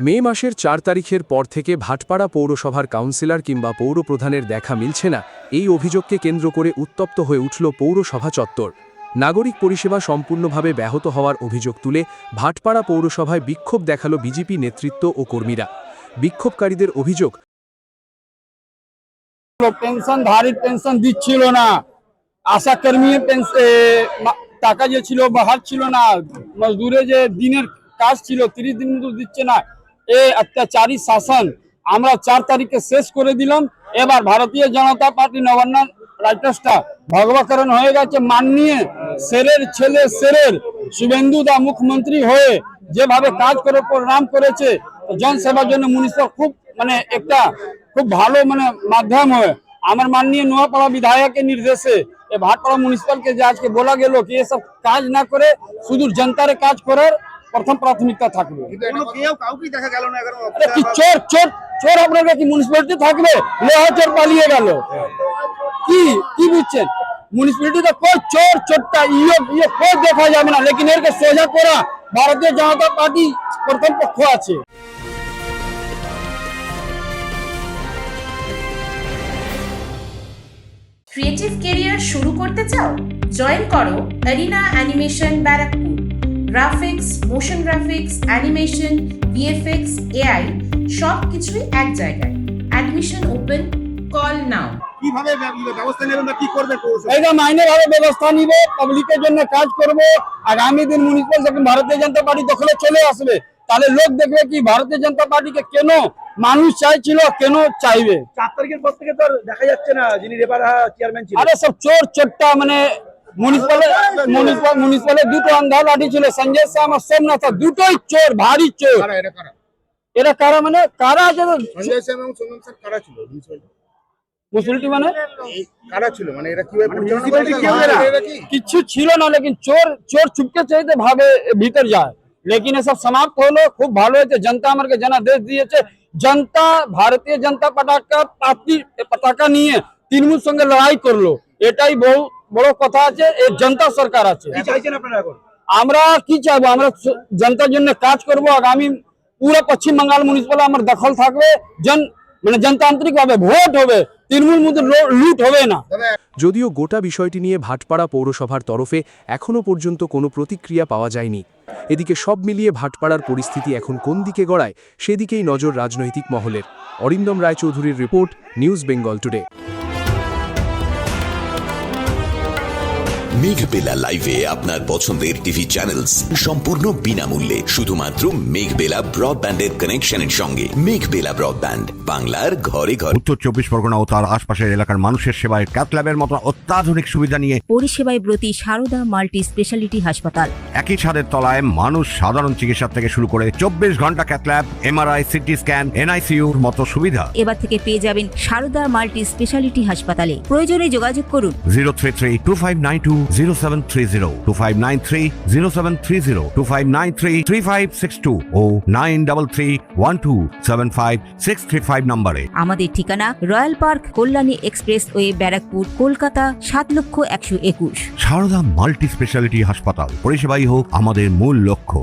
মে মাসের ৪ তারিখের পর থেকে ভাটপাড়া পৌরসভার কাউন্সিলর কিংবা পৌরপ্রধানের দেখা মিলছে না, এই অভিযোগকে কেন্দ্র করে উত্তপ্ত হয়ে উঠল পৌরসভা চত্বর। নাগরিক পরিষেবা সম্পূর্ণভাবে ব্যাহত হওয়ার অভিযোগ তুলে ভাটপাড়া পৌরসভায় বিক্ষোভ দেখালো বিজেপি নেতৃত্ব ও কর্মীরা। বিক্ষোভকারীদের অভিযোগ, পেনশনধারীর পেনশন দিচ্ছিল না, আশাকর্মী টাকা যে ছিল বাড়ছিল না, মজদুরে যে দিনের কাজ ছিল 30 দিন মতো দিচ্ছে না। এই অত্যাচারী শাসন আমরা 4 তারিখে শেষ করে দিলাম। এবার ভারতীয় জনতা পার্টি নবান্ন রাইটার্সটা ভগবাকরণ হয়ে গেছে। মাননীয় শেরের ছেলে শেরের শুভেন্দু দা মুখ্যমন্ত্রী হয়ে যেভাবে কাজ করে প্রণাম করেছে, জনসেবার জন্য মিউনিসিপাল খুব একটা খুব ভালো মাধ্যম হয়। আমার মাননীয় নোয়াপাড়া বিধায়কের নির্দেশে ভাটপাড়া মিউনিসিপালকে যে আজকে বলা গেল কি এসব কাজ না করে শুধু জনতার কাজ করার প্রথম প্রাথমিকতা থাকবে। কি চোর চোর চোর আপনার কি মিউনিসিপালিটি থাকবে? লোহা চোর পালিয়ে গেল, কি বুঝছেন? মিউনিসিপালিটিতে কোই চোর চোরটা ইয়ে কোই দেখা যাবে না, লেকিন এরকে সোজা করা ভারতীয় জনতা পার্টি প্রথম পক্ষ আছে। ক্রিয়েটিভ ক্যারিয়ার শুরু করতে চাও? জয়েন করো arena animation Barrackpore. Graphics, motion graphics, animation, VFX, AI সব কিছুই এক জায়গায়। Admission open, call now. কিভাবে ব্যবস্থা নেবেন বা কি করবে? একদম আইনিভাবে ব্যবস্থা নিব, পাবলিকের জন্য কাজ করব। আগামী দিন মিউনিসিপাল যখন ভারতীয় জনতা পার্টি দখলে চলে আসবে, তাহলে লোক দেখবে কি ভারতীয় জনতা পার্টিকে কেন মানুষ চাইছিল, কেন চাইবে। 4 তারিখের পর থেকে তো আর দেখা যাচ্ছে না যিনি রেবার চেয়ারম্যান ছিলেন। আরে সব চোর চোরটা মিউনিসিপালে দুটো আন্ধা লাঠি ছিল, সঞ্জয় শাহ আর সোমনাথ, দুটোই চোর, ভারী চোর। এরা কারা কারা আছে? সঞ্জয় শাহ এবং সোমনাথ স্যার কারা ছিল মুসলিটি কারা ছিল এরা কিভাবে কিছু ছিল না, লেকিন চোর চোর চুপকে চাইতে ভাবে ভিতর যায়। লেকিন এসব সমাপ্ত হলো, খুব ভালো হয়েছে। জনতা আমাকে জনাদেশ দিয়েছে। জনতা ভারতীয় জনতা পতাকা নিয়ে তৃণমূল সঙ্গে লড়াই করলো, এটাই বহু বড় কথা আছে। এই জনতা সরকার আছে। আমরা কি চাইবো? আমরা জনতার জন্য কাজ করব। আগামী পুরো পশ্চিম বাংলার মিউনিসিপাল আমার দখল থাকবে। জনতান্ত্রিক ভাবে ভোট হবে, তৃণমূল মধ্যে লুট হবে না। যদিও গোটা বিষয়টি নিয়ে ভাটপাড়া পৌরসভার তরফে এখনও পর্যন্ত কোনো প্রতিক্রিয়া পাওয়া যায়নি। এদিকে সব মিলিয়ে ভাটপাড়ার পরিস্থিতি এখন কোন দিকে গড়ায়, সেদিকেই নজর রাজনৈতিক মহলের। অরিন্দম রায়চৌধুরীর report, news Bengal today. Meghbela লাইভে আপনার পছন্দের টিভি চ্যানেলস সম্পূর্ণ বিনামূল্যে, শুধুমাত্র মেঘবেলা ব্রডব্যান্ডের কানেকশনের সঙ্গে। মেঘবেলা ব্রডব্যান্ড, বাংলার ঘরে ঘরে। উত্তর 24 পরগনা ও তার আশপাশের এলাকার মানুষের সেবায় ক্যাথল্যাবের মতো অত্যাধুনিক সুবিধা নিয়ে পরিষেবায় ব্রতী সারদা মাল্টি স্পেশালিটি হাসপাতাল। একই ছাদের তলায় মানুষ সাধারণ চিকিৎসা থেকে শুরু করে 24 ঘন্টা ক্যাথল্যাব, এমআরআই, সিটি স্ক্যান, এনআইসিউর মতো সুবিধা এবার থেকে পেয়ে যাবেন সারদা মাল্টি স্পেশালিটি হাসপাতালে। প্রয়োজনে যোগাযোগ করুন 033-2592-0730, 2593-0730, 2593-3562 ও 9331275635 নম্বরে। আমাদের ঠিকানা Royal Park, Kalyani Expressway, Barrackpore, Kolkata 7,121,000। Sarada multi speciality হাসপাতাল, পরিষেবাই হোক আমাদের মূল লক্ষ্য।